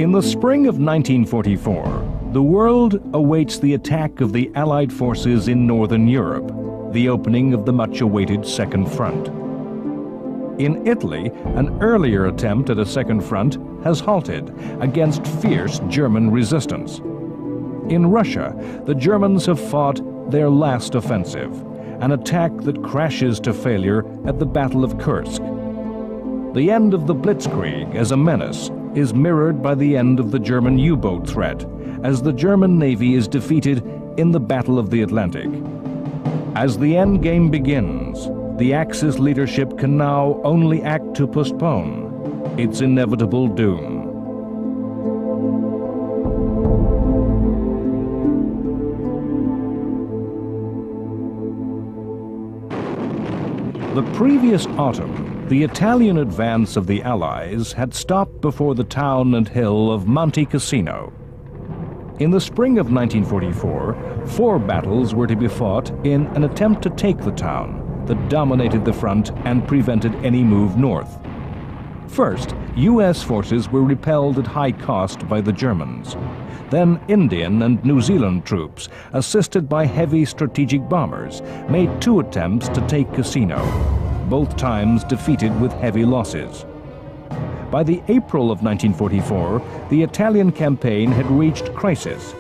In the spring of 1944, the world awaits the attack of the Allied forces in Northern Europe, the opening of the much-awaited Second Front. In Italy, an earlier attempt at a second front has halted against fierce German resistance. In Russia, the Germans have fought their last offensive, an attack that crashes to failure at the Battle of Kursk. The end of the Blitzkrieg as a menace is mirrored by the end of the German U-boat threat, as the German Navy is defeated in the Battle of the Atlantic. As the endgame begins, the Axis leadership can now only act to postpone its inevitable doom. The previous autumn, the Italian advance of the Allies had stopped before the town and hill of Monte Cassino. In the spring of 1944, 4 battles were to be fought in an attempt to take the town that dominated the front and prevented any move north. First, U.S. forces were repelled at high cost by the Germans. Then Indian and New Zealand troops, assisted by heavy strategic bombers, made 2 attempts to take Cassino, both times defeated with heavy losses. By the April of 1944, the Italian campaign had reached crisis.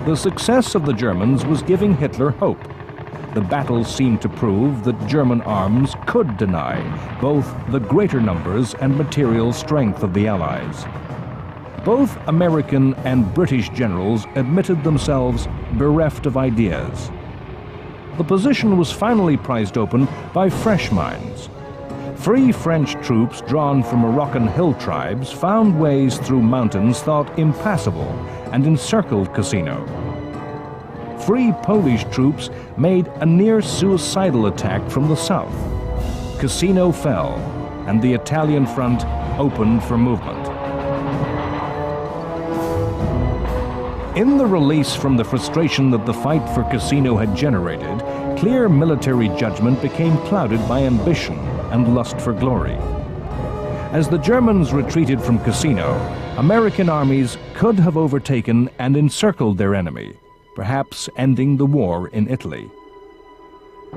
The success of the Germans was giving Hitler hope. The battles seemed to prove that German arms could deny both the greater numbers and material strength of the Allies. Both American and British generals admitted themselves bereft of ideas. The position was finally prized open by fresh minds. Free French troops drawn from Moroccan hill tribes found ways through mountains thought impassable and encircled Cassino. Free Polish troops made a near-suicidal attack from the south. Cassino fell, and the Italian front opened for movement. In the release from the frustration that the fight for Cassino had generated, clear military judgment became clouded by ambition and lust for glory. As the Germans retreated from Cassino, American armies could have overtaken and encircled their enemy, perhaps ending the war in Italy.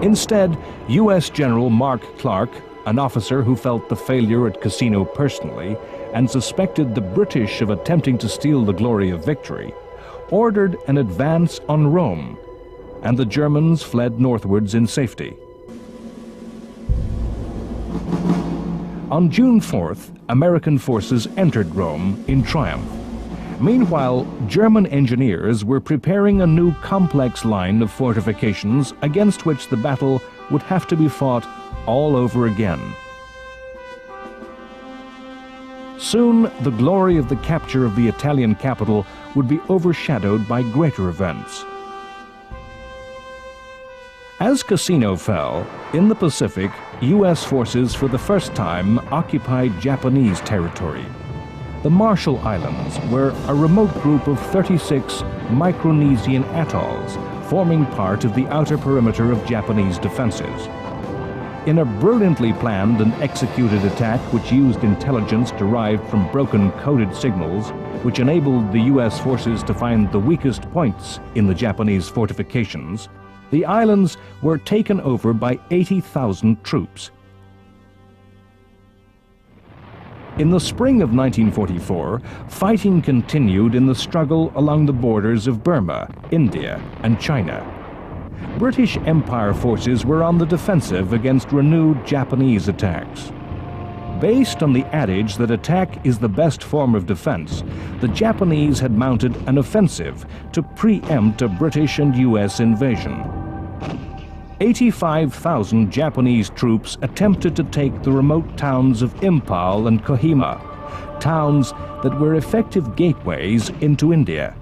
Instead, U.S. General Mark Clark, an officer who felt the failure at Cassino personally and suspected the British of attempting to steal the glory of victory, ordered an advance on Rome, and the Germans fled northwards in safety. On June 4th, American forces entered Rome in triumph. Meanwhile, German engineers were preparing a new complex line of fortifications against which the battle would have to be fought all over again. Soon, the glory of the capture of the Italian capital would be overshadowed by greater events. As Cassino fell, in the Pacific, U.S. forces for the first time occupied Japanese territory. The Marshall Islands were a remote group of 36 Micronesian atolls forming part of the outer perimeter of Japanese defenses. In a brilliantly planned and executed attack which used intelligence derived from broken coded signals, which enabled the U.S. forces to find the weakest points in the Japanese fortifications, the islands were taken over by 80,000 troops. In the spring of 1944, fighting continued in the struggle along the borders of Burma, India, and China. British Empire forces were on the defensive against renewed Japanese attacks. Based on the adage that attack is the best form of defense, the Japanese had mounted an offensive to preempt a British and U.S. invasion. 85,000 Japanese troops attempted to take the remote towns of Impal and Kohima, towns that were effective gateways into India.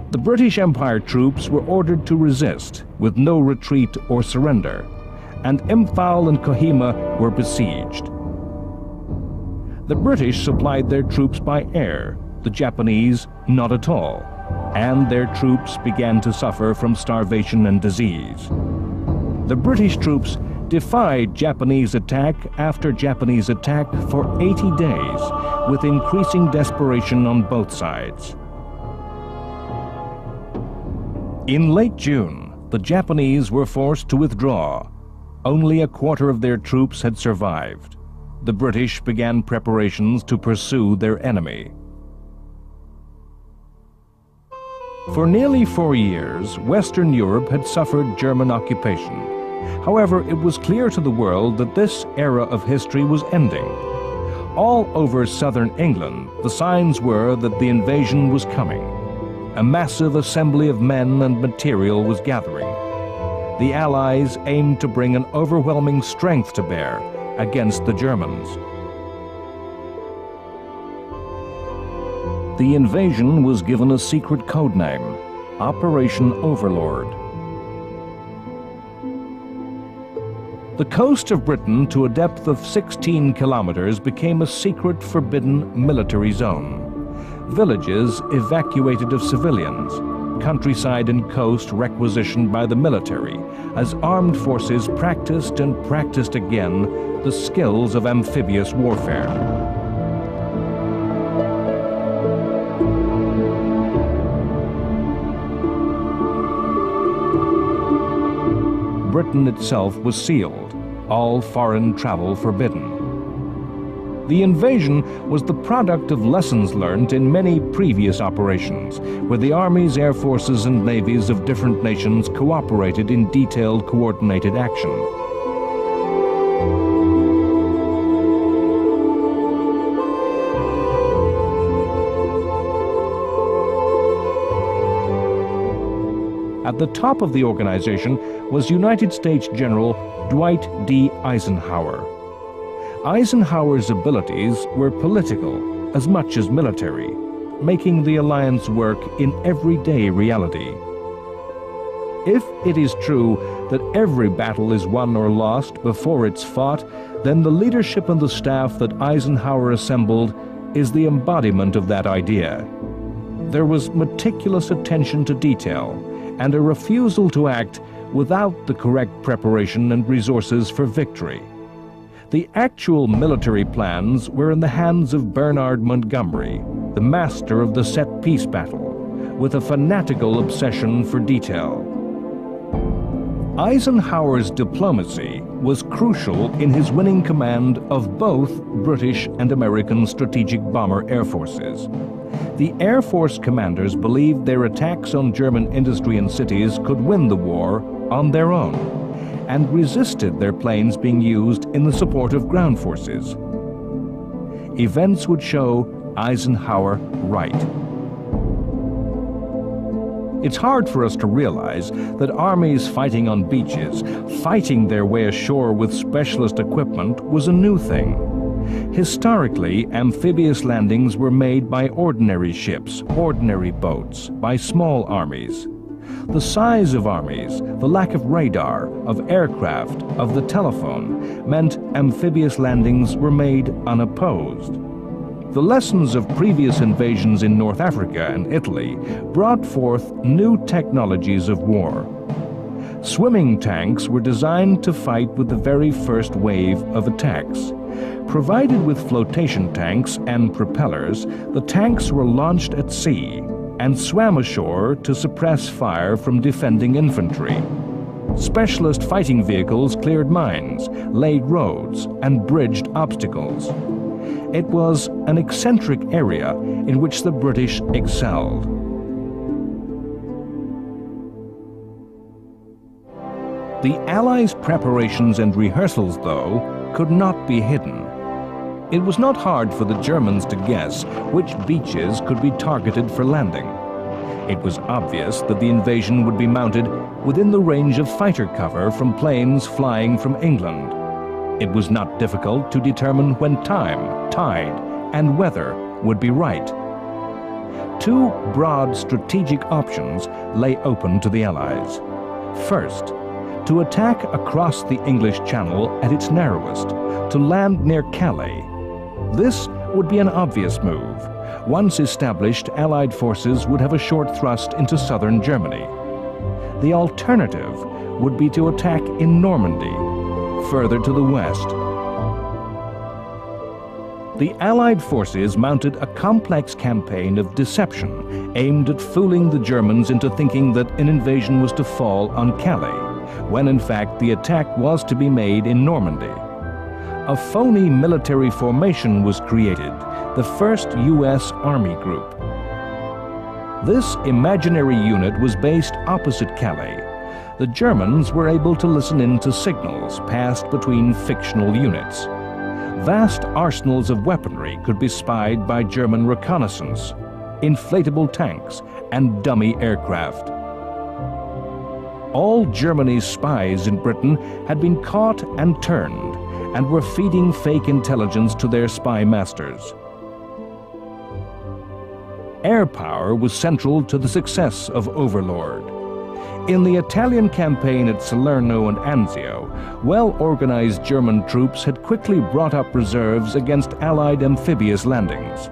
The British Empire troops were ordered to resist, with no retreat or surrender, and Impal and Kohima were besieged. The British supplied their troops by air, the Japanese not at all, and their troops began to suffer from starvation and disease. The British troops defied Japanese attack after Japanese attack for 80 days, with increasing desperation on both sides. In late June, the Japanese were forced to withdraw. Only a quarter of their troops had survived. The British began preparations to pursue their enemy. For nearly 4 years, Western Europe had suffered German occupation. However, it was clear to the world that this era of history was ending. All over southern England, the signs were that the invasion was coming. A massive assembly of men and material was gathering. The Allies aimed to bring an overwhelming strength to bear against the Germans. The invasion was given a secret code name, Operation Overlord. The coast of Britain, to a depth of 16 kilometers, became a secret forbidden military zone. Villages evacuated of civilians, countryside and coast requisitioned by the military, as armed forces practiced and practiced again the skills of amphibious warfare. Britain itself was sealed, all foreign travel forbidden. The invasion was the product of lessons learned in many previous operations, where the armies, air forces, and navies of different nations cooperated in detailed, coordinated action. At the top of the organization was United States General Dwight D. Eisenhower. Eisenhower's abilities were political as much as military, making the alliance work in everyday reality. If it is true that every battle is won or lost before it's fought, then the leadership and the staff that Eisenhower assembled is the embodiment of that idea. There was meticulous attention to detail and a refusal to act without the correct preparation and resources for victory. The actual military plans were in the hands of Bernard Montgomery, the master of the set-piece battle, with a fanatical obsession for detail. Eisenhower's diplomacy was crucial in his winning command of both British and American strategic bomber air forces. The Air Force commanders believed their attacks on German industry and cities could win the war on their own, and resisted their planes being used in the support of ground forces. Events would show Eisenhower right. It's hard for us to realize that armies fighting on beaches, fighting their way ashore with specialist equipment, was a new thing. Historically, amphibious landings were made by ordinary ships, ordinary boats, by small armies. The size of armies, the lack of radar, of aircraft, of the telephone, meant amphibious landings were made unopposed. The lessons of previous invasions in North Africa and Italy brought forth new technologies of war. Swimming tanks were designed to fight with the very first wave of attacks. Provided with flotation tanks and propellers, the tanks were launched at sea and swam ashore to suppress fire from defending infantry. Specialist fighting vehicles cleared mines, laid roads, and bridged obstacles. It was an eccentric area in which the British excelled. The Allies' preparations and rehearsals, though, could not be hidden. It was not hard for the Germans to guess which beaches could be targeted for landing. It was obvious that the invasion would be mounted within the range of fighter cover from planes flying from England. It was not difficult to determine when time, tide, and weather would be right. Two broad strategic options lay open to the Allies. First, to attack across the English Channel at its narrowest, to land near Calais. This would be an obvious move. Once established, Allied forces would have a short thrust into southern Germany. The alternative would be to attack in Normandy. further to the west. The Allied forces mounted a complex campaign of deception aimed at fooling the Germans into thinking that an invasion was to fall on Calais, when in fact the attack was to be made in Normandy. A phony military formation was created, the 1st U.S. Army Group. This imaginary unit was based opposite Calais. The Germans were able to listen in to signals passed between fictional units. Vast arsenals of weaponry could be spied by German reconnaissance, inflatable tanks, and dummy aircraft. All Germany's spies in Britain had been caught and turned, and were feeding fake intelligence to their spy masters. Air power was central to the success of Overlord. In the Italian campaign at Salerno and Anzio, well-organized German troops had quickly brought up reserves against Allied amphibious landings.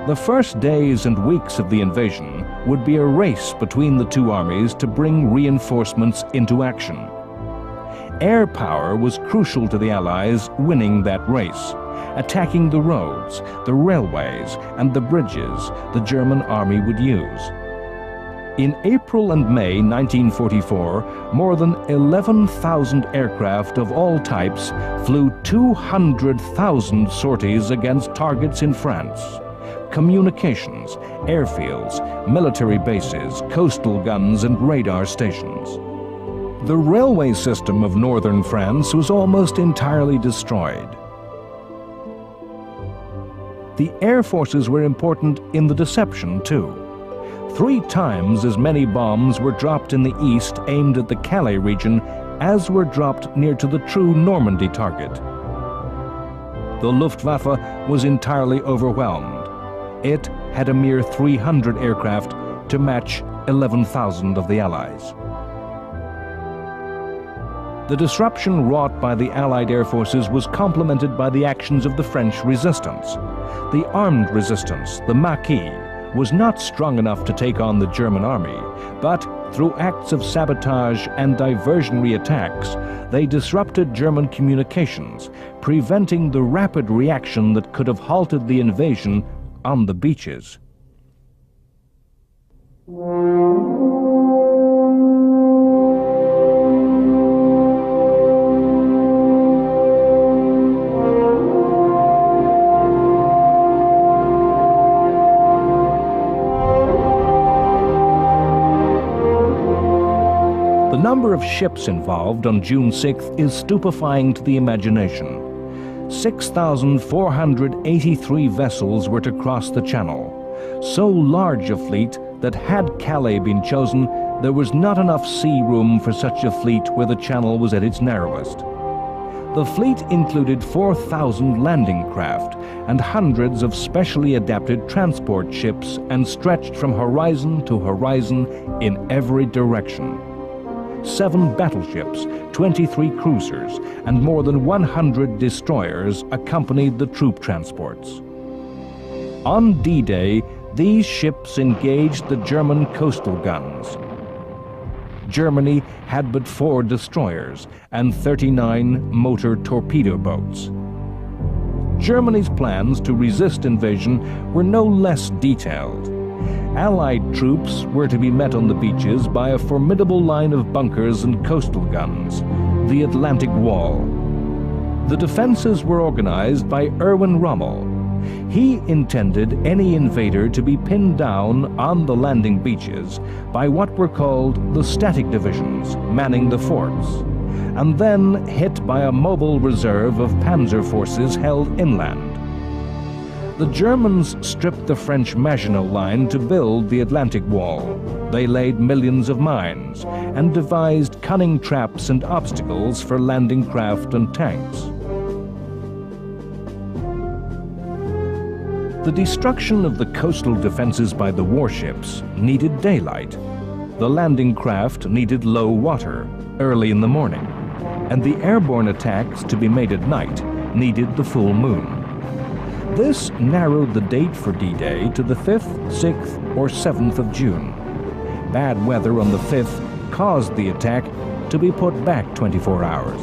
The first days and weeks of the invasion would be a race between the two armies to bring reinforcements into action. Air power was crucial to the Allies winning that race, attacking the roads, the railways, and the bridges the German army would use. In April and May 1944, more than 11,000 aircraft of all types flew 200,000 sorties against targets in France. Communications, airfields, military bases, coastal guns, and radar stations. The railway system of northern France was almost entirely destroyed. The air forces were important in the deception, too. 3 times as many bombs were dropped in the east aimed at the Calais region as were dropped near to the true Normandy target. The Luftwaffe was entirely overwhelmed. It had a mere 300 aircraft to match 11,000 of the Allies. The disruption wrought by the Allied air forces was complemented by the actions of the French resistance. The armed resistance, the Maquis, was not strong enough to take on the German army, but through acts of sabotage and diversionary attacks, they disrupted German communications, preventing the rapid reaction that could have halted the invasion on the beaches. The number of ships involved on June 6th is stupefying to the imagination. 6,483 vessels were to cross the Channel, so large a fleet that had Calais been chosen, there was not enough sea room for such a fleet where the Channel was at its narrowest. The fleet included 4,000 landing craft and hundreds of specially adapted transport ships and stretched from horizon to horizon in every direction. 7 battleships, 23 cruisers, and more than 100 destroyers accompanied the troop transports. On D-Day, these ships engaged the German coastal guns. Germany had but 4 destroyers and 39 motor torpedo boats. Germany's plans to resist invasion were no less detailed. Allied troops were to be met on the beaches by a formidable line of bunkers and coastal guns, the Atlantic Wall. The defenses were organized by Erwin Rommel. He intended any invader to be pinned down on the landing beaches by what were called the static divisions manning the forts, and then hit by a mobile reserve of panzer forces held inland. The Germans stripped the French Maginot Line to build the Atlantic Wall. They laid millions of mines and devised cunning traps and obstacles for landing craft and tanks. The destruction of the coastal defenses by the warships needed daylight. The landing craft needed low water, early in the morning, and the airborne attacks to be made at night needed the full moon. This narrowed the date for D-Day to the 5th, 6th, or 7th of June. Bad weather on the 5th caused the attack to be put back 24 hours.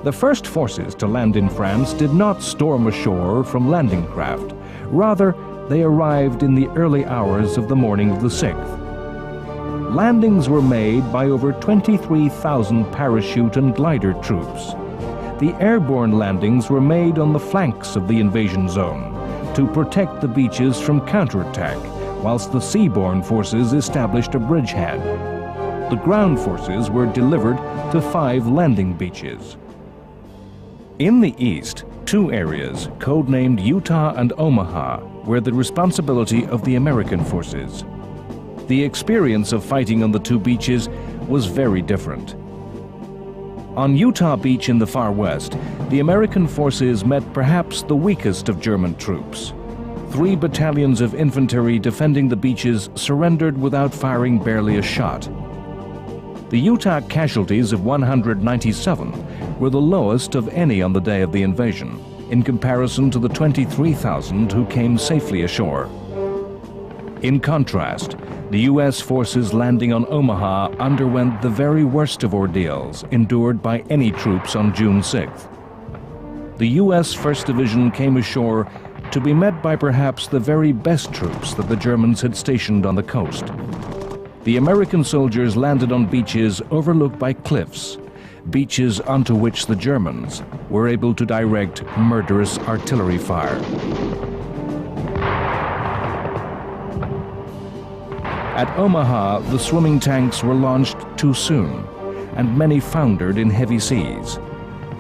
The first forces to land in France did not storm ashore from landing craft. Rather, they arrived in the early hours of the morning of the 6th. Landings were made by over 23,000 parachute and glider troops. The airborne landings were made on the flanks of the invasion zone to protect the beaches from counterattack, whilst the seaborne forces established a bridgehead. The ground forces were delivered to 5 landing beaches. In the east, 2 areas, codenamed Utah and Omaha, were the responsibility of the American forces. The experience of fighting on the 2 beaches was very different. On Utah Beach in the far west, the American forces met perhaps the weakest of German troops. 3 battalions of infantry defending the beaches surrendered without firing barely a shot. The Utah casualties of 197 were the lowest of any on the day of the invasion, in comparison to the 23,000 who came safely ashore. In contrast, the U.S. forces landing on Omaha underwent the very worst of ordeals endured by any troops on June 6th. The U.S. 1st Division came ashore to be met by perhaps the very best troops that the Germans had stationed on the coast. The American soldiers landed on beaches overlooked by cliffs, beaches onto which the Germans were able to direct murderous artillery fire. At Omaha, the swimming tanks were launched too soon, and many foundered in heavy seas.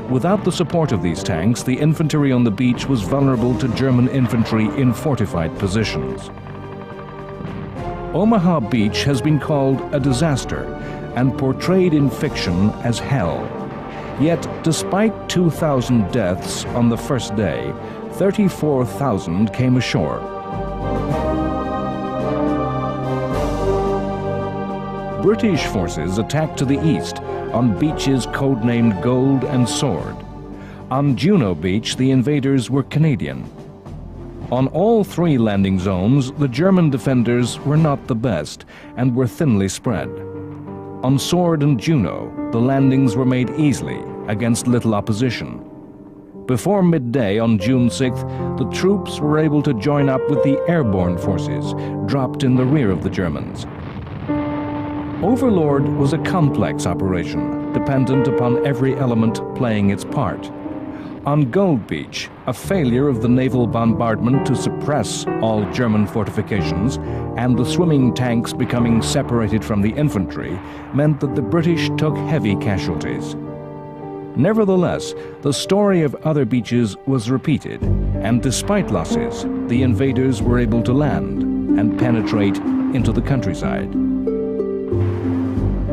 Without the support of these tanks, the infantry on the beach was vulnerable to German infantry in fortified positions. Omaha Beach has been called a disaster and portrayed in fiction as hell. Yet, despite 2,000 deaths on the first day, 34,000 came ashore. British forces attacked to the east on beaches codenamed Gold and Sword. On Juno Beach, the invaders were Canadian. On all 3 landing zones, the German defenders were not the best and were thinly spread. On Sword and Juno, the landings were made easily against little opposition. Before midday on June 6th, the troops were able to join up with the airborne forces, dropped in the rear of the Germans. Overlord was a complex operation, dependent upon every element playing its part. On Gold Beach, a failure of the naval bombardment to suppress all German fortifications and the swimming tanks becoming separated from the infantry meant that the British took heavy casualties. Nevertheless, the story of other beaches was repeated, and despite losses, the invaders were able to land and penetrate into the countryside.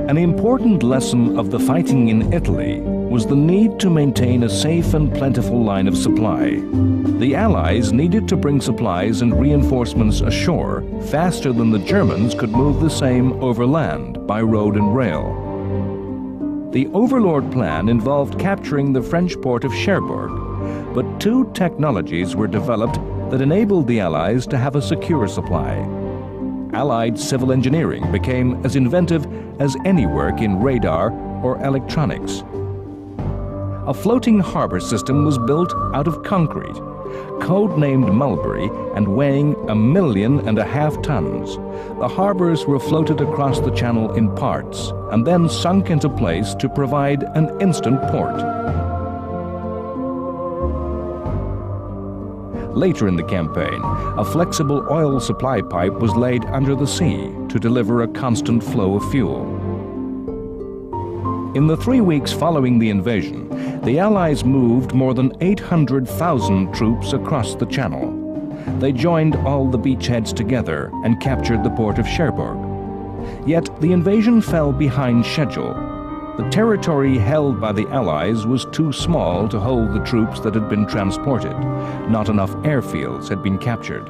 An important lesson of the fighting in Italy was the need to maintain a safe and plentiful line of supply. The Allies needed to bring supplies and reinforcements ashore faster than the Germans could move the same overland by road and rail. The Overlord plan involved capturing the French port of Cherbourg, but 2 technologies were developed that enabled the Allies to have a secure supply. Allied civil engineering became as inventive as any work in radar or electronics. A floating harbor system was built out of concrete, codenamed Mulberry and weighing 1.5 million tons. The harbors were floated across the channel in parts and then sunk into place to provide an instant port. Later in the campaign, a flexible oil supply pipe was laid under the sea to deliver a constant flow of fuel. In the 3 weeks following the invasion, the Allies moved more than 800,000 troops across the channel. They joined all the beachheads together and captured the port of Cherbourg. Yet the invasion fell behind schedule. The territory held by the Allies was too small to hold the troops that had been transported. Not enough airfields had been captured.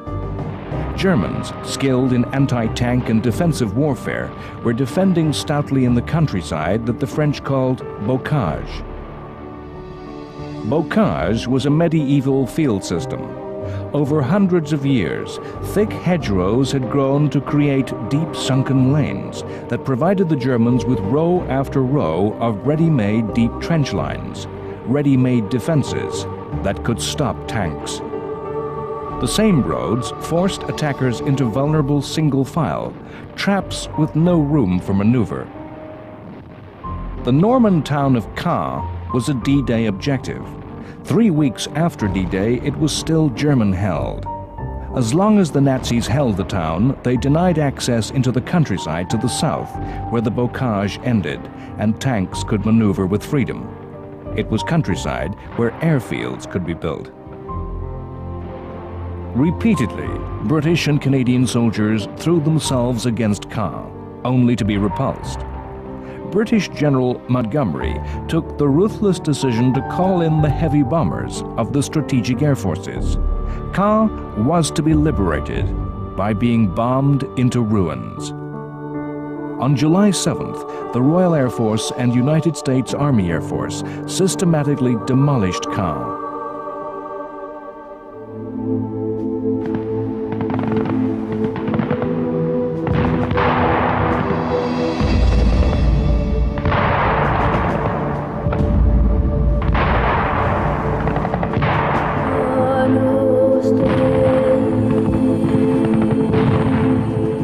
Germans, skilled in anti-tank and defensive warfare, were defending stoutly in the countryside that the French called bocage. Bocage was a medieval field system. Over hundreds of years, thick hedgerows had grown to create deep sunken lanes that provided the Germans with row after row of ready-made deep trench lines, ready-made defenses that could stop tanks. The same roads forced attackers into vulnerable single file, traps with no room for maneuver. The Norman town of Caen was a D-Day objective. 3 weeks after D-Day, it was still German-held. As long as the Nazis held the town, they denied access into the countryside to the south, where the bocage ended, and tanks could maneuver with freedom. It was countryside where airfields could be built. Repeatedly, British and Canadian soldiers threw themselves against Caen, only to be repulsed. British General Montgomery took the ruthless decision to call in the heavy bombers of the Strategic Air Forces. Caen was to be liberated by being bombed into ruins. On July 7th, the Royal Air Force and United States Army Air Force systematically demolished Caen.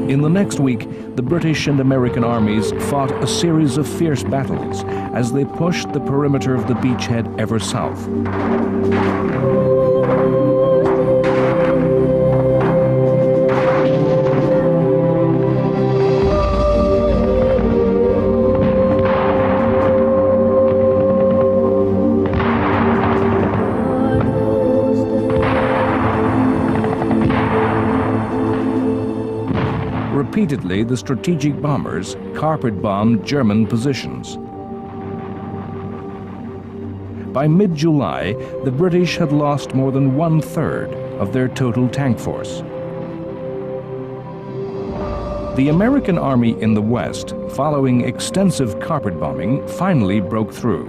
In the next week, the British and American armies fought a series of fierce battles as they pushed the perimeter of the beachhead ever south. Repeatedly, the strategic bombers carpet-bombed German positions. By mid-July, the British had lost more than 1/3 of their total tank force. The American army in the West, following extensive carpet bombing, finally broke through.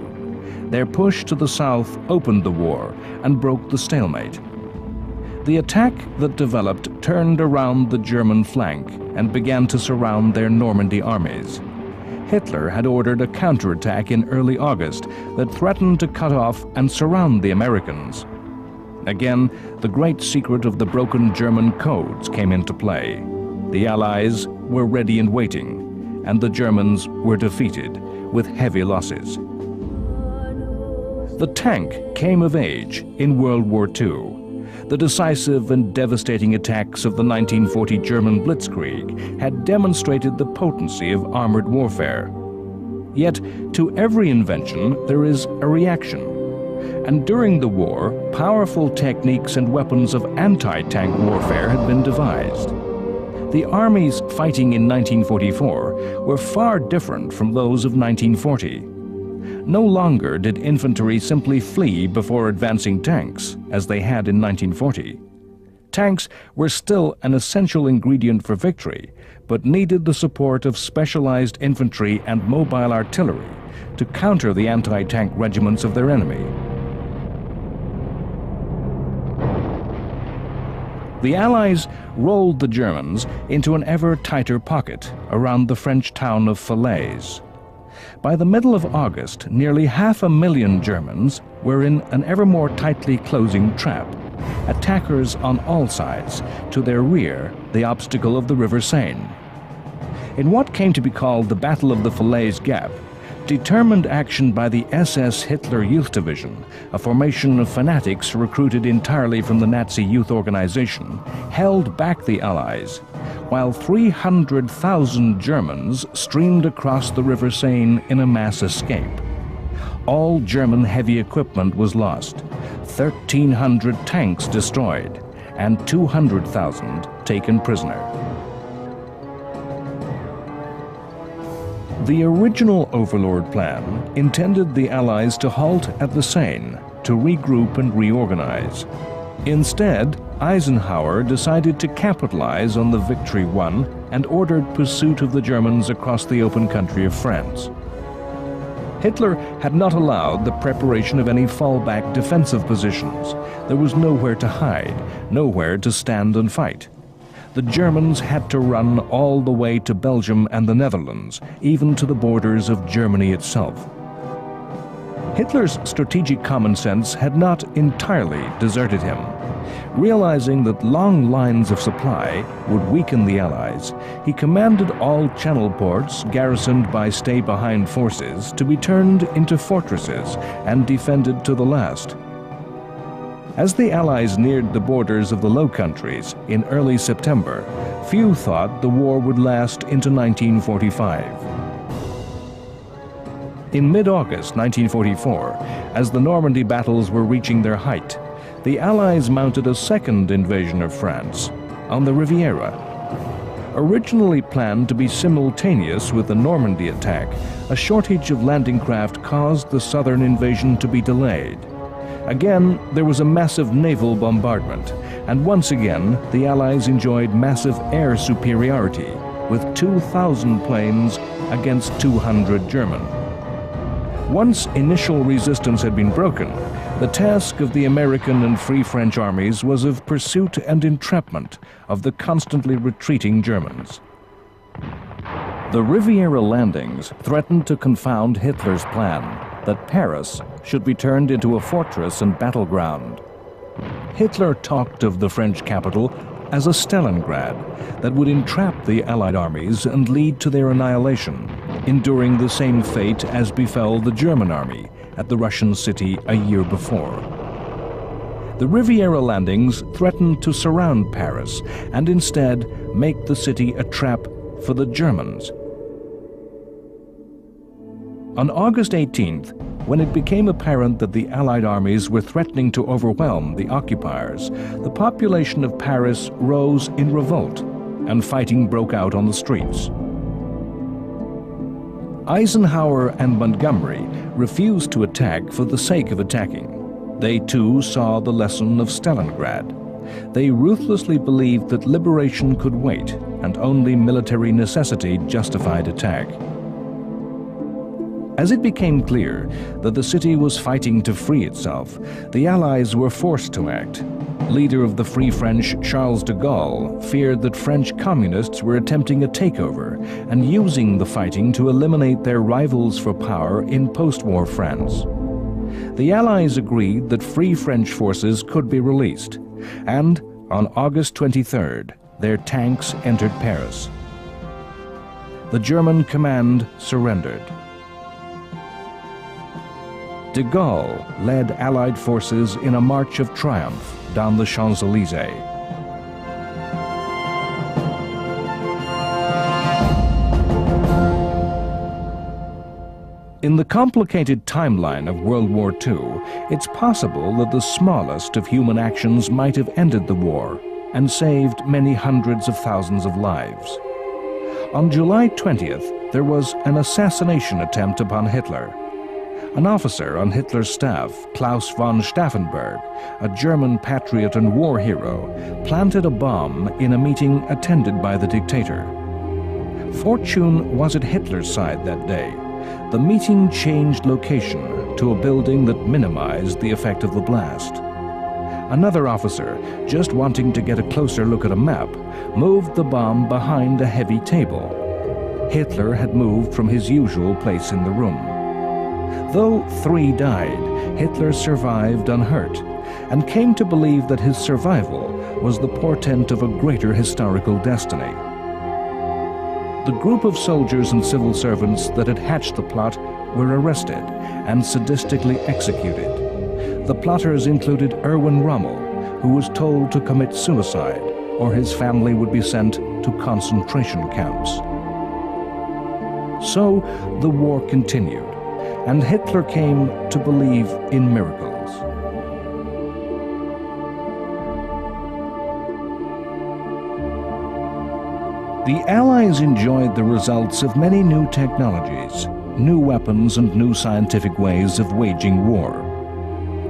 Their push to the south opened the war and broke the stalemate. The attack that developed turned around the German flank and began to surround their Normandy armies. Hitler had ordered a counterattack in early August that threatened to cut off and surround the Americans. Again, the great secret of the broken German codes came into play. The Allies were ready and waiting, and the Germans were defeated with heavy losses. The tank came of age in World War II. The decisive and devastating attacks of the 1940 German Blitzkrieg had demonstrated the potency of armored warfare. Yet, to every invention, there is a reaction. And during the war, powerful techniques and weapons of anti-tank warfare had been devised. The armies fighting in 1944 were far different from those of 1940. No longer did infantry simply flee before advancing tanks, as they had in 1940. Tanks were still an essential ingredient for victory, but needed the support of specialized infantry and mobile artillery to counter the anti-tank regiments of their enemy. The Allies rolled the Germans into an ever tighter pocket around the French town of Falaise. By the middle of August, nearly 500,000 Germans were in an ever more tightly closing trap. Attackers on all sides, to their rear, the obstacle of the River Seine. In what came to be called the Battle of the Falaise Gap, determined action by the SS Hitler Youth Division, a formation of fanatics recruited entirely from the Nazi youth organization, held back the Allies, while 300,000 Germans streamed across the River Seine in a mass escape. All German heavy equipment was lost, 1,300 tanks destroyed, and 200,000 taken prisoner. The original Overlord plan intended the Allies to halt at the Seine to regroup and reorganize. Instead, Eisenhower decided to capitalize on the victory won and ordered pursuit of the Germans across the open country of France. Hitler had not allowed the preparation of any fallback defensive positions. There was nowhere to hide, nowhere to stand and fight. The Germans had to run all the way to Belgium and the Netherlands, even to the borders of Germany itself. Hitler's strategic common sense had not entirely deserted him. Realizing that long lines of supply would weaken the Allies, he commanded all channel ports garrisoned by stay-behind forces to be turned into fortresses and defended to the last. As the Allies neared the borders of the Low Countries in early September, few thought the war would last into 1945. In mid-August 1944, as the Normandy battles were reaching their height, the Allies mounted a second invasion of France on the Riviera. Originally planned to be simultaneous with the Normandy attack, a shortage of landing craft caused the southern invasion to be delayed. Again, there was a massive naval bombardment, and once again, the Allies enjoyed massive air superiority, with 2,000 planes against 200 German. Once initial resistance had been broken, the task of the American and Free French armies was of pursuit and entrapment of the constantly retreating Germans. The Riviera landings threatened to confound Hitler's plan that Paris should be turned into a fortress and battleground. Hitler talked of the French capital as a Stalingrad that would entrap the Allied armies and lead to their annihilation, enduring the same fate as befell the German army at the Russian city a year before. The Riviera landings threatened to surround Paris and instead make the city a trap for the Germans. On August 18th, when it became apparent that the Allied armies were threatening to overwhelm the occupiers, the population of Paris rose in revolt, and fighting broke out on the streets. Eisenhower and Montgomery refused to attack for the sake of attacking. They too saw the lesson of Stalingrad. They ruthlessly believed that liberation could wait, and only military necessity justified attack. As it became clear that the city was fighting to free itself, the Allies were forced to act. Leader of the Free French, Charles de Gaulle, feared that French communists were attempting a takeover and using the fighting to eliminate their rivals for power in post-war France. The Allies agreed that Free French forces could be released, and on August 23rd, their tanks entered Paris. The German command surrendered. De Gaulle led Allied forces in a march of triumph down the Champs-Élysées. In the complicated timeline of World War II, it's possible that the smallest of human actions might have ended the war and saved many hundreds of thousands of lives. On July 20th, there was an assassination attempt upon Hitler. An officer on Hitler's staff, Klaus von Stauffenberg, a German patriot and war hero, planted a bomb in a meeting attended by the dictator. Fortune was at Hitler's side that day. The meeting changed location to a building that minimized the effect of the blast. Another officer, just wanting to get a closer look at a map, moved the bomb behind a heavy table. Hitler had moved from his usual place in the room. Though 3 died, Hitler survived unhurt, and came to believe that his survival was the portent of a greater historical destiny. The group of soldiers and civil servants that had hatched the plot were arrested and sadistically executed. The plotters included Erwin Rommel, who was told to commit suicide, or his family would be sent to concentration camps. So the war continued, and Hitler came to believe in miracles. The Allies enjoyed the results of many new technologies, new weapons and new scientific ways of waging war.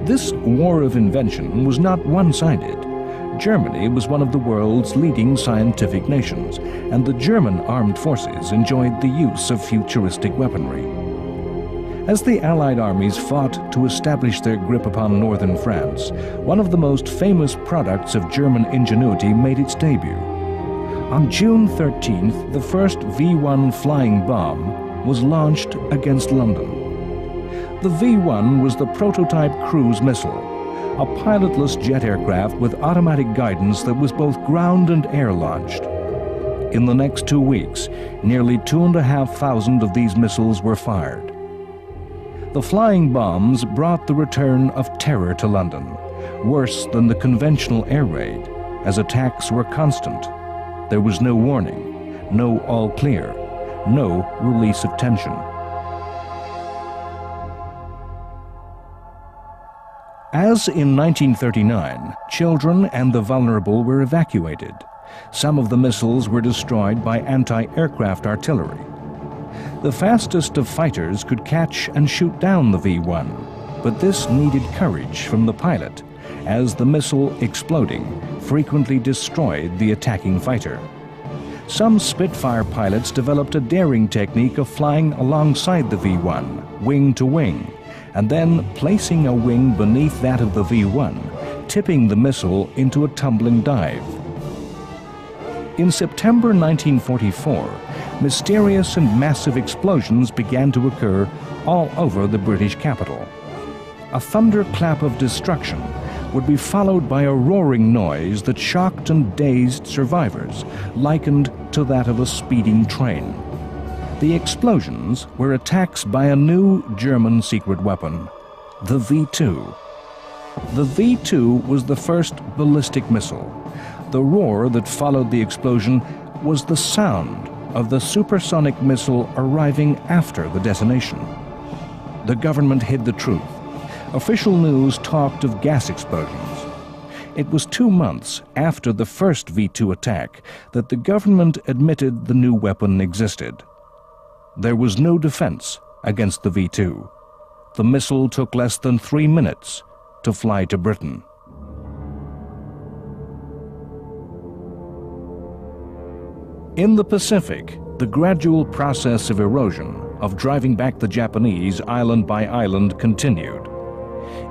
This war of invention was not one-sided. Germany was one of the world's leading scientific nations, and the German armed forces enjoyed the use of futuristic weaponry. As the Allied armies fought to establish their grip upon northern France, one of the most famous products of German ingenuity made its debut. On June 13th, the first V-1 flying bomb was launched against London. The V-1 was the prototype cruise missile, a pilotless jet aircraft with automatic guidance that was both ground and air-launched. In the next 2 weeks, nearly 2,500 of these missiles were fired. The flying bombs brought the return of terror to London, worse than the conventional air raid, as attacks were constant. There was no warning, no all clear, no release of tension. As in 1939, children and the vulnerable were evacuated. Some of the missiles were destroyed by anti-aircraft artillery. The fastest of fighters could catch and shoot down the V-1, but this needed courage from the pilot, as the missile exploding frequently destroyed the attacking fighter. Some Spitfire pilots developed a daring technique of flying alongside the V-1, wing to wing, and then placing a wing beneath that of the V-1, tipping the missile into a tumbling dive. In September 1944, mysterious and massive explosions began to occur all over the British capital. A thunderclap of destruction would be followed by a roaring noise that shocked and dazed survivors, likened to that of a speeding train. The explosions were attacks by a new German secret weapon, the V-2. The V-2 was the first ballistic missile. The roar that followed the explosion was the sound of the supersonic missile arriving after the detonation. The government hid the truth. Official news talked of gas explosions. It was 2 months after the first V-2 attack that the government admitted the new weapon existed. There was no defense against the V-2. The missile took less than 3 minutes to fly to Britain. In the Pacific, the gradual process of erosion, of driving back the Japanese island by island, continued.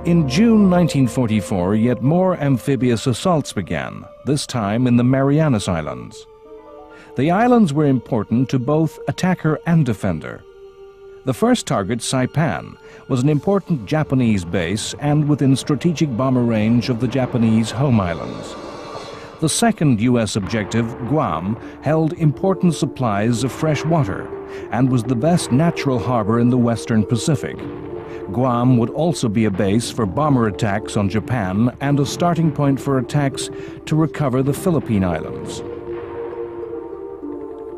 In June 1944, yet more amphibious assaults began, this time in the Marianas Islands. The islands were important to both attacker and defender. The first target, Saipan, was an important Japanese base and within strategic bomber range of the Japanese home islands. The second U.S. objective, Guam, held important supplies of fresh water and was the best natural harbor in the western Pacific. Guam would also be a base for bomber attacks on Japan and a starting point for attacks to recover the Philippine Islands.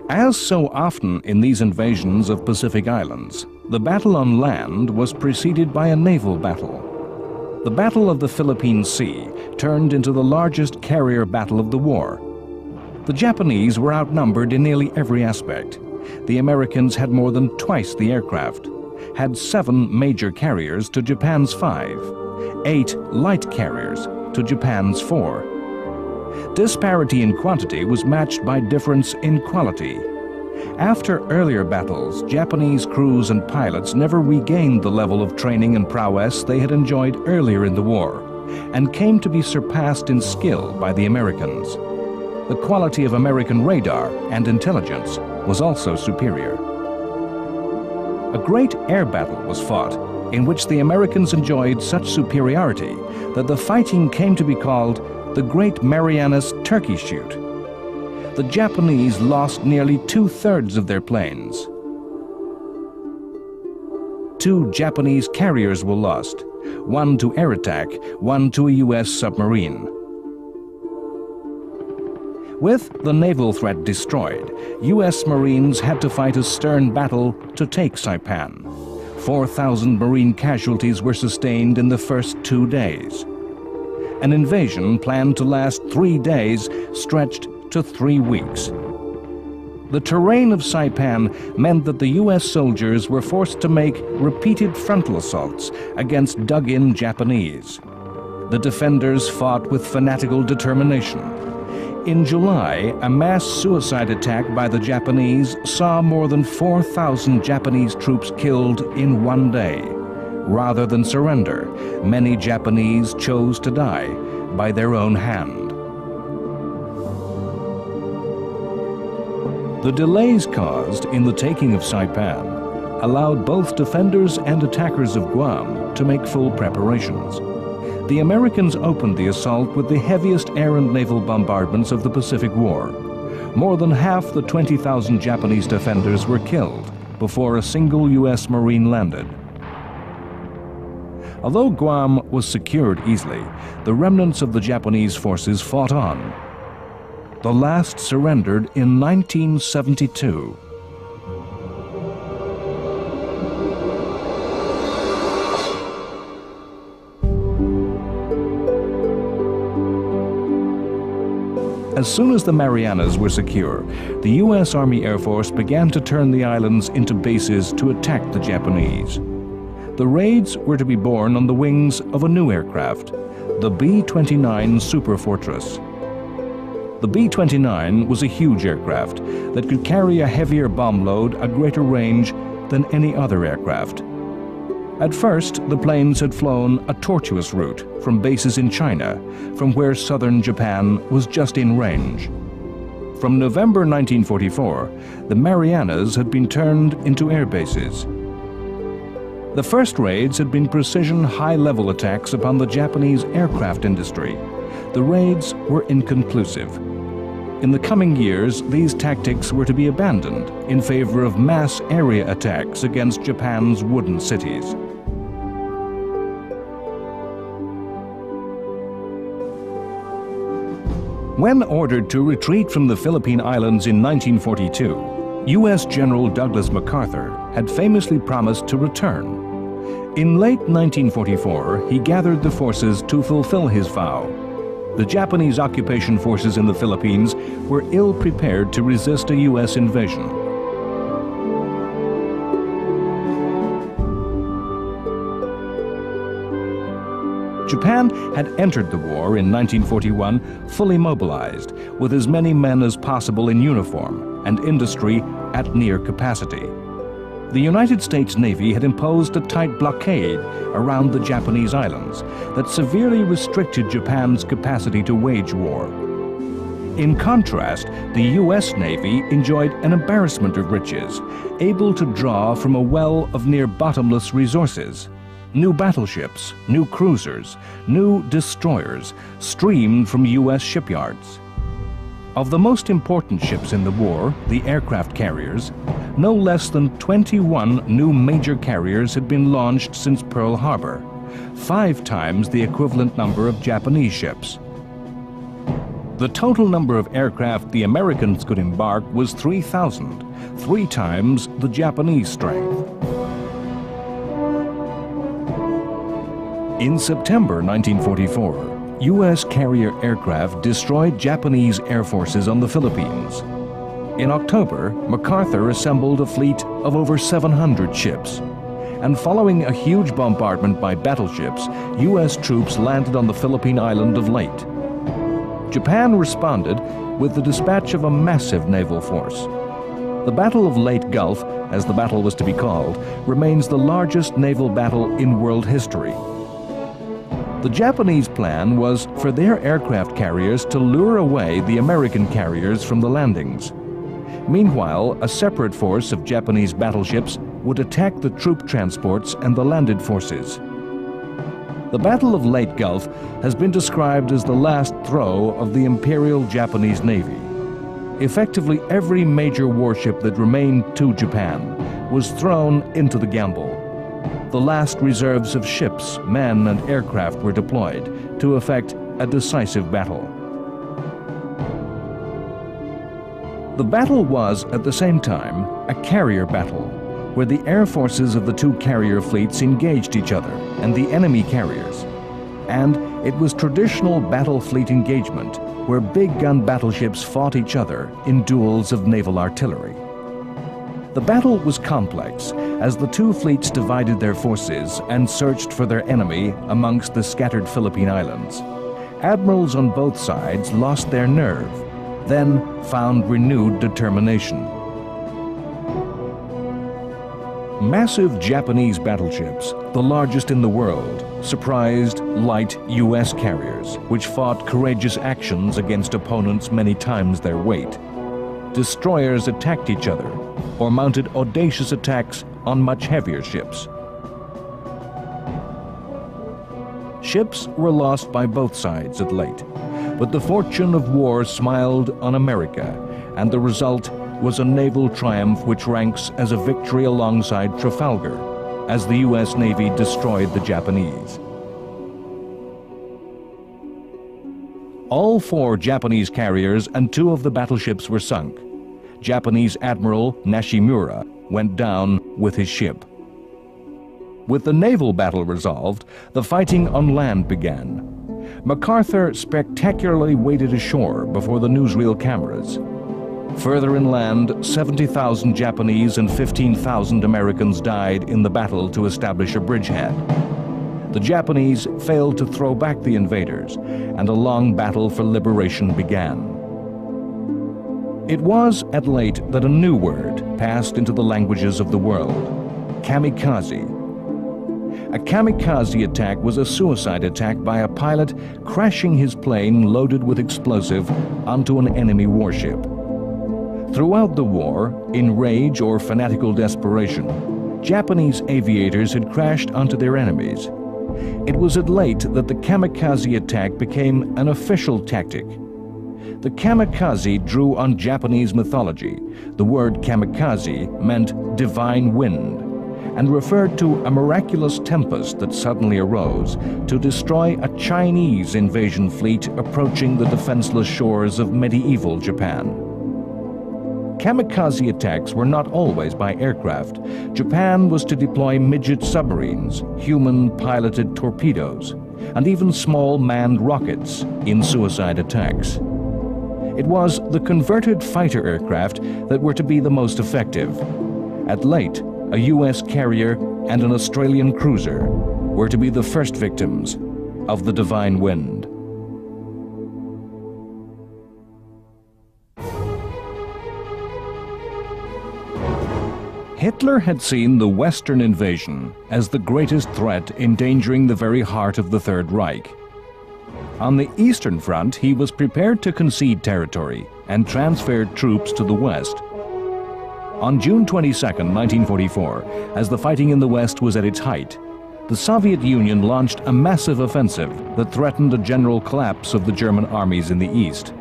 As so often in these invasions of Pacific islands, the battle on land was preceded by a naval battle. The Battle of the Philippine Sea turned into the largest carrier battle of the war. The Japanese were outnumbered in nearly every aspect. The Americans had more than twice the aircraft, had 7 major carriers to Japan's 5, 8 light carriers to Japan's 4. Disparity in quantity was matched by difference in quality. After earlier battles, Japanese crews and pilots never regained the level of training and prowess they had enjoyed earlier in the war, and came to be surpassed in skill by the Americans. The quality of American radar and intelligence was also superior. A great air battle was fought, in which the Americans enjoyed such superiority that the fighting came to be called the Great Marianas Turkey Shoot. The Japanese lost nearly 2/3 of their planes. 2 Japanese carriers were lost, 1 to air attack, 1 to a U.S. submarine. With the naval threat destroyed, U.S. Marines had to fight a stern battle to take Saipan. 4,000 Marine casualties were sustained in the first 2 days. An invasion planned to last 3 days stretched to 3 weeks. The terrain of Saipan meant that the U.S. soldiers were forced to make repeated frontal assaults against dug-in Japanese. The defenders fought with fanatical determination. In July, a mass suicide attack by the Japanese saw more than 4,000 Japanese troops killed in 1 day. Rather than surrender, many Japanese chose to die by their own hand. The delays caused in the taking of Saipan allowed both defenders and attackers of Guam to make full preparations. The Americans opened the assault with the heaviest air and naval bombardments of the Pacific War. More than half the 20,000 Japanese defenders were killed before a single U.S. Marine landed. Although Guam was secured easily, the remnants of the Japanese forces fought on. The last surrendered in 1972. As soon as the Marianas were secure, the U.S. Army Air Force began to turn the islands into bases to attack the Japanese. The raids were to be borne on the wings of a new aircraft, the B-29 Super Fortress. The B-29 was a huge aircraft that could carry a heavier bomb load at greater range than any other aircraft. At first, the planes had flown a tortuous route from bases in China, from where southern Japan was just in range. From November 1944, the Marianas had been turned into air bases. The first raids had been precision high-level attacks upon the Japanese aircraft industry. The raids were inconclusive. In the coming years, these tactics were to be abandoned in favor of mass area attacks against Japan's wooden cities. When ordered to retreat from the Philippine Islands in 1942, U.S. General Douglas MacArthur had famously promised to return. In late 1944, he gathered the forces to fulfill his vow. The Japanese occupation forces in the Philippines were ill-prepared to resist a U.S. invasion. Japan had entered the war in 1941 fully mobilized, with as many men as possible in uniform and industry at near capacity. The United States Navy had imposed a tight blockade around the Japanese islands that severely restricted Japan's capacity to wage war. In contrast, the U.S. Navy enjoyed an embarrassment of riches, able to draw from a well of near-bottomless resources. New battleships, new cruisers, new destroyers streamed from U.S. shipyards. Of the most important ships in the war, the aircraft carriers, no less than 21 new major carriers had been launched since Pearl Harbor, 5 times the equivalent number of Japanese ships. The total number of aircraft the Americans could embark was 3,000, 3 times the Japanese strength. In September 1944, U.S. carrier aircraft destroyed Japanese air forces on the Philippines. In October, MacArthur assembled a fleet of over 700 ships. And following a huge bombardment by battleships, U.S. troops landed on the Philippine island of Leyte. Japan responded with the dispatch of a massive naval force. The Battle of Leyte Gulf, as the battle was to be called, remains the largest naval battle in world history. The Japanese plan was for their aircraft carriers to lure away the American carriers from the landings. Meanwhile, a separate force of Japanese battleships would attack the troop transports and the landed forces. The Battle of Leyte Gulf has been described as the last throw of the Imperial Japanese Navy. Effectively, every major warship that remained to Japan was thrown into the gamble. The last reserves of ships, men, and aircraft were deployed to effect a decisive battle. The battle was, at the same time, a carrier battle, where the air forces of the 2 carrier fleets engaged each other and the enemy carriers. And it was traditional battle fleet engagement, where big gun battleships fought each other in duels of naval artillery. The battle was complex, as the 2 fleets divided their forces and searched for their enemy amongst the scattered Philippine islands. Admirals on both sides lost their nerve, then found renewed determination. Massive Japanese battleships, the largest in the world, surprised light U.S. carriers, which fought courageous actions against opponents many times their weight. Destroyers attacked each other, or mounted audacious attacks on much heavier ships. Ships were lost by both sides at late, but the fortune of war smiled on America, and the result was a naval triumph which ranks as a victory alongside Trafalgar, as the U.S. Navy destroyed the Japanese. All 4 Japanese carriers and 2 of the battleships were sunk. Japanese Admiral Nishimura went down with his ship. With the naval battle resolved, the fighting on land began. MacArthur spectacularly waded ashore before the newsreel cameras. Further inland, 70,000 Japanese and 15,000 Americans died in the battle to establish a bridgehead. The Japanese failed to throw back the invaders, and a long battle for liberation began. It was at late that a new word passed into the languages of the world: kamikaze. A kamikaze attack was a suicide attack by a pilot crashing his plane loaded with explosive onto an enemy warship. Throughout the war, in rage or fanatical desperation, Japanese aviators had crashed onto their enemies. It was at late that the kamikaze attack became an official tactic. The kamikaze drew on Japanese mythology. The word kamikaze meant divine wind, and referred to a miraculous tempest that suddenly arose to destroy a Chinese invasion fleet approaching the defenseless shores of medieval Japan. Kamikaze attacks were not always by aircraft. Japan was to deploy midget submarines, human-piloted torpedoes, and even small manned rockets in suicide attacks. It was the converted fighter aircraft that were to be the most effective. At late, a U.S. carrier and an Australian cruiser were to be the first victims of the divine wind. Hitler had seen the Western invasion as the greatest threat endangering the very heart of the Third Reich. On the Eastern Front, he was prepared to concede territory and transferred troops to the West. On June 22, 1944, as the fighting in the West was at its height, the Soviet Union launched a massive offensive that threatened a general collapse of the German armies in the East.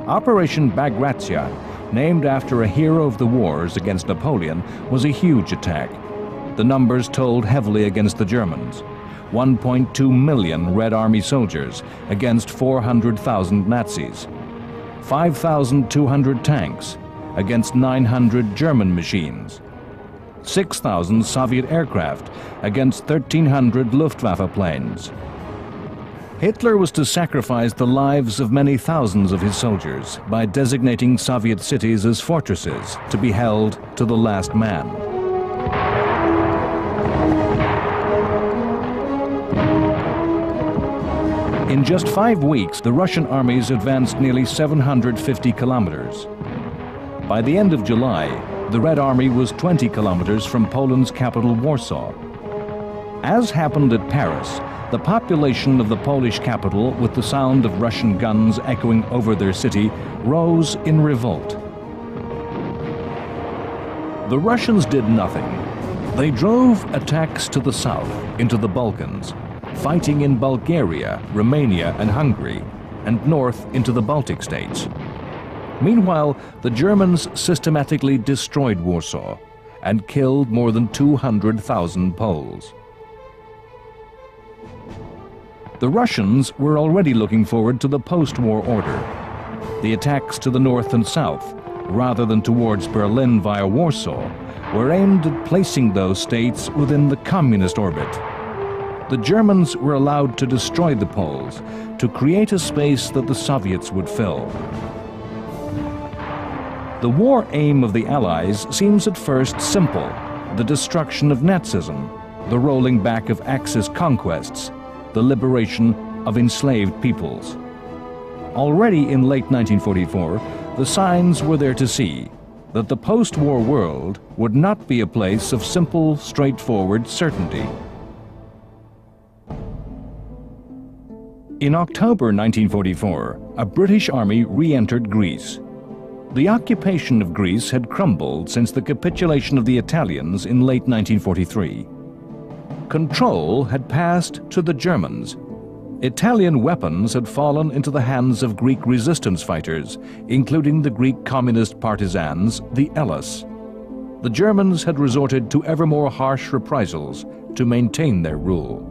Operation Bagration, named after a hero of the wars against Napoleon, was a huge attack. The numbers told heavily against the Germans. 1.2 million Red Army soldiers against 400,000 Nazis. 5,200 tanks against 900 German machines. 6,000 Soviet aircraft against 1,300 Luftwaffe planes. Hitler was to sacrifice the lives of many thousands of his soldiers by designating Soviet cities as fortresses to be held to the last man. In just 5 weeks, the Russian armies advanced nearly 750 kilometers. By the end of July, the Red Army was 20 kilometers from Poland's capital, Warsaw. As happened at Paris, the population of the Polish capital, with the sound of Russian guns echoing over their city, rose in revolt. The Russians did nothing. They drove attacks to the south, into the Balkans, fighting in Bulgaria, Romania, and Hungary, and north into the Baltic states. Meanwhile, the Germans systematically destroyed Warsaw and killed more than 200,000 Poles. The Russians were already looking forward to the post-war order. The attacks to the north and south, rather than towards Berlin via Warsaw, were aimed at placing those states within the communist orbit. The Germans were allowed to destroy the Poles, to create a space that the Soviets would fill. The war aim of the Allies seems at first simple: the destruction of Nazism, the rolling back of Axis conquests, the liberation of enslaved peoples. Already in late 1944, the signs were there to see that the post-war world would not be a place of simple, straightforward certainty. In October 1944, a British army re-entered Greece. The occupation of Greece had crumbled since the capitulation of the Italians in late 1943. Control had passed to the Germans. Italian weapons had fallen into the hands of Greek resistance fighters, including the Greek communist partisans, the Hellas. The Germans had resorted to ever more harsh reprisals to maintain their rule.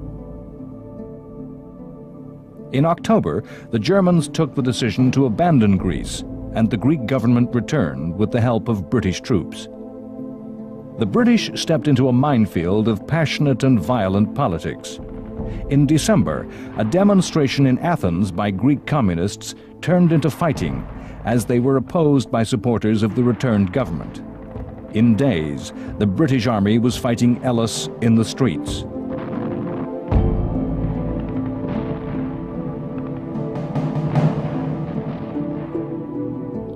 In October, the Germans took the decision to abandon Greece, and the Greek government returned with the help of British troops. The British stepped into a minefield of passionate and violent politics. In December, a demonstration in Athens by Greek communists turned into fighting as they were opposed by supporters of the returned government. In days, the British Army was fighting Hellas in the streets.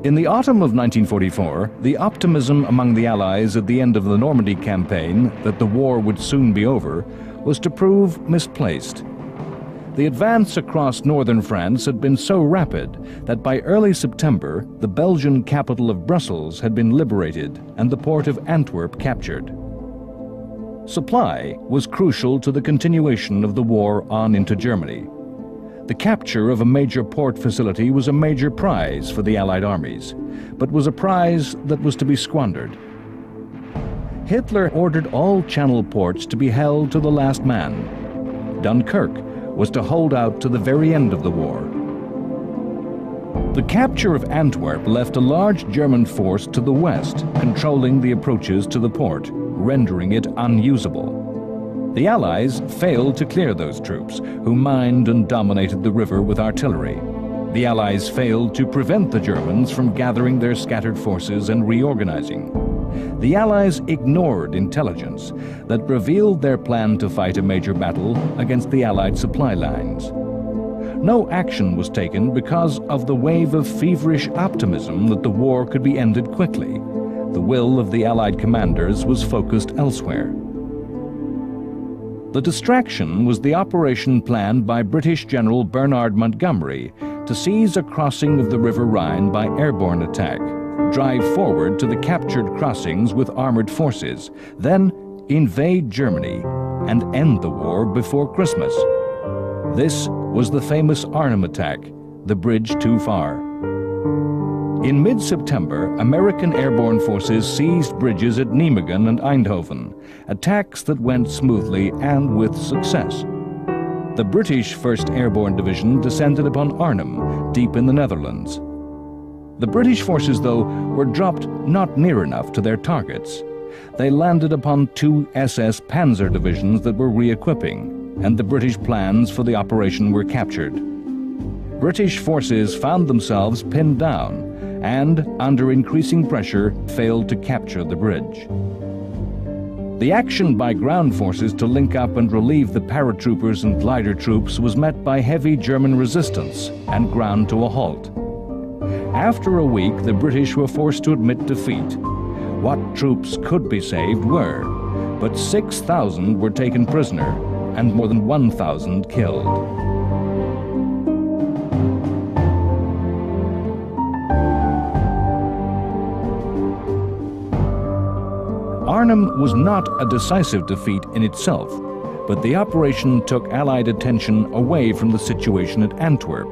In the autumn of 1944, the optimism among the Allies at the end of the Normandy campaign that the war would soon be over was to prove misplaced. The advance across northern France had been so rapid that by early September, the Belgian capital of Brussels had been liberated and the port of Antwerp captured. Supply was crucial to the continuation of the war on into Germany. The capture of a major port facility was a major prize for the Allied armies, but was a prize that was to be squandered. Hitler ordered all Channel ports to be held to the last man. Dunkirk was to hold out to the very end of the war. The capture of Antwerp left a large German force to the west, controlling the approaches to the port, rendering it unusable. The Allies failed to clear those troops, who mined and dominated the river with artillery. The Allies failed to prevent the Germans from gathering their scattered forces and reorganizing. The Allies ignored intelligence that revealed their plan to fight a major battle against the Allied supply lines. No action was taken because of the wave of feverish optimism that the war could be ended quickly. The will of the Allied commanders was focused elsewhere. The distraction was the operation planned by British General Bernard Montgomery to seize a crossing of the River Rhine by airborne attack, drive forward to the captured crossings with armored forces, then invade Germany and end the war before Christmas. This was the famous Arnhem attack, the bridge too far. In mid-September, American airborne forces seized bridges at Nijmegen and Eindhoven, attacks that went smoothly and with success. The British 1st Airborne Division descended upon Arnhem, deep in the Netherlands. The British forces, though, were dropped not near enough to their targets. They landed upon 2 SS Panzer divisions that were re-equipping, and the British plans for the operation were captured. British forces found themselves pinned down, and, under increasing pressure, failed to capture the bridge. The action by ground forces to link up and relieve the paratroopers and glider troops was met by heavy German resistance and ground to a halt. After a week, the British were forced to admit defeat. What troops could be saved were, but 6,000 were taken prisoner and more than 1,000 killed. Arnhem was not a decisive defeat in itself, but the operation took Allied attention away from the situation at Antwerp.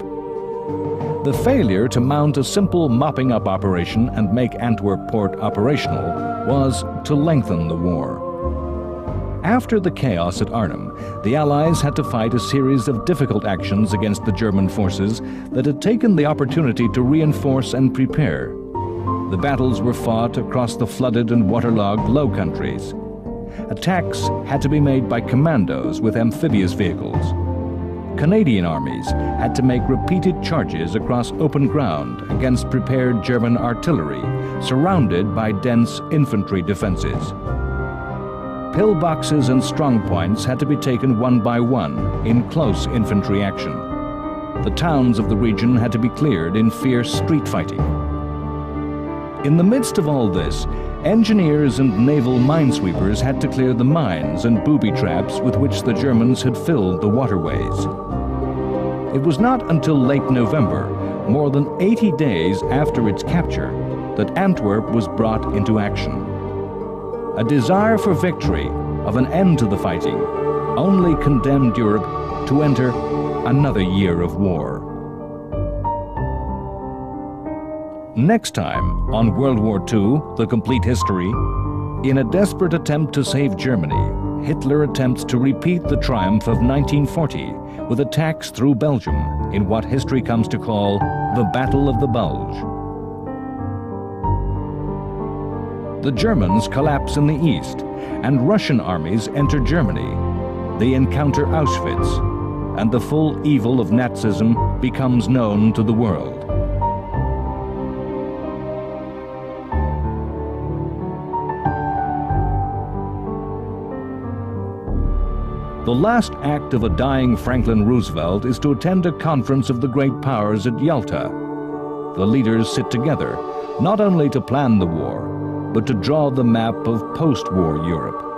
The failure to mount a simple mopping-up operation and make Antwerp port operational was to lengthen the war. After the chaos at Arnhem, the Allies had to fight a series of difficult actions against the German forces that had taken the opportunity to reinforce and prepare. The battles were fought across the flooded and waterlogged Low Countries. Attacks had to be made by commandos with amphibious vehicles. Canadian armies had to make repeated charges across open ground against prepared German artillery, surrounded by dense infantry defenses. Pillboxes and strongpoints had to be taken one by one in close infantry action. The towns of the region had to be cleared in fierce street fighting. In the midst of all this, engineers and naval minesweepers had to clear the mines and booby traps with which the Germans had filled the waterways. It was not until late November, more than 80 days after its capture, that Antwerp was brought into action. A desire for victory, of an end to the fighting, only condemned Europe to enter another year of war. Next time, on World War II, The Complete History, in a desperate attempt to save Germany, Hitler attempts to repeat the triumph of 1940 with attacks through Belgium in what history comes to call the Battle of the Bulge. The Germans collapse in the east, and Russian armies enter Germany. They encounter Auschwitz, and the full evil of Nazism becomes known to the world. The last act of a dying Franklin Roosevelt is to attend a conference of the great powers at Yalta. The leaders sit together, not only to plan the war, but to draw the map of post-war Europe.